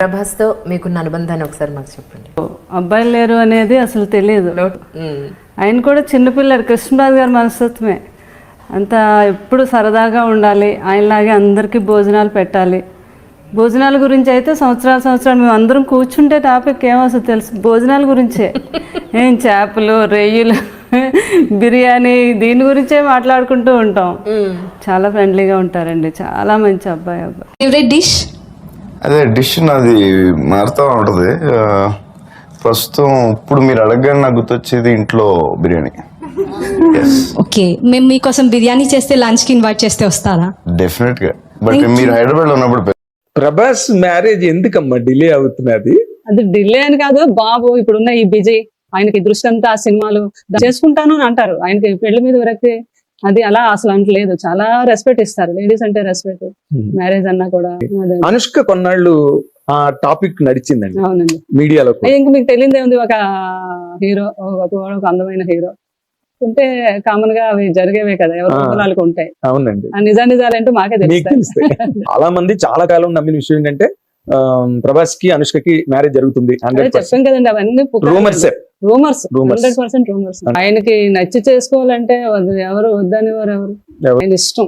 ప్రభాస్తో మీకున్న అనుబంధాన్ని ఒకసారి మాకు చెప్పండి. అబ్బాయిలు లేరు అనేది అసలు తెలియదు. ఆయన కూడా చిన్నపిల్లడు, కృష్ణరాజు గారి మనస్తత్వమే. అంత ఎప్పుడు సరదాగా ఉండాలి, ఆయనలాగే అందరికీ భోజనాలు పెట్టాలి. భోజనాల గురించి అయితే సంవత్సరాలు మేము అందరం కూర్చుంటే టాపిక్ ఏమొస్తుంది తెలుసు, భోజనాల గురించే. ఏం చేపలు, రొయ్యలు, బిర్యానీ, దీని గురించే మాట్లాడుకుంటూ ఉంటాం. చాలా ఫ్రెండ్లీగా ఉంటారండి, చాలా మంచి అబ్బాయి. Favourite dish? అదే డిష్ నాది మారుతూ ఉంటుంది. ప్రస్తుతం ఇప్పుడు మీరు అడగగానే నాకు గుర్తొచ్చేది ఇంట్లో బిర్యానీ. ఓకే, మేము మీకోసం బిర్యానీ చేస్తే లంచ్ కి ఇన్వైట్ చేస్తే వస్తారా? డెఫినెట్ గా. బట్ మీరు హైదరాబాద్ లో ఉన్నప్పుడు ప్రభాస్ మ్యారేజ్ ఎందుకమ్మా డిలే అవుతున్నది? అది డిలే అని కాదు బాబు, ఇప్పుడున్న ఈ బిజీ, ఆయనకి దృష్టి అంతా సినిమాలు చేసుకుంటాను అని అంటారు. ఆయనకి పెళ్లి మీద విరక్తి అది అలా అసలు అంటలేదు. చాలా రెస్పెక్ట్ ఇస్తారు, లేడీస్ అంటే రెస్పెక్ట్. మ్యారేజ్ అన్నా కూడా. అనుష్క కొన్నాళ్ళు ఆ టాపిక్ నడిచిందండి. అవునండి, మీడియాలో. ఇంకా మీకు తెలియదే ఉంది, ఒక హీరో, ఒక అందమైన హీరో ఉంటే కామన్ గా అవి జరిగేవే కదా, ఎవరికి ఉంటాయి. అవునండి, నిజాలేంటో మాకే తెలుస్తాయి. చాలా మంది చాలా కాలం నమ్మిన విషయం ఏంటంటే ప్రభాస్ కి అనుష్కకి మ్యారేజ్ జరుగుతుంది. చెప్పాం కదండి, అవన్నీ రూమర్స్ 100% రూమర్స్. ఆయనకి నచ్చి చేసుకోవాలంటే ఎవరు వద్దని ఎవరు ఆయన ఇష్టం.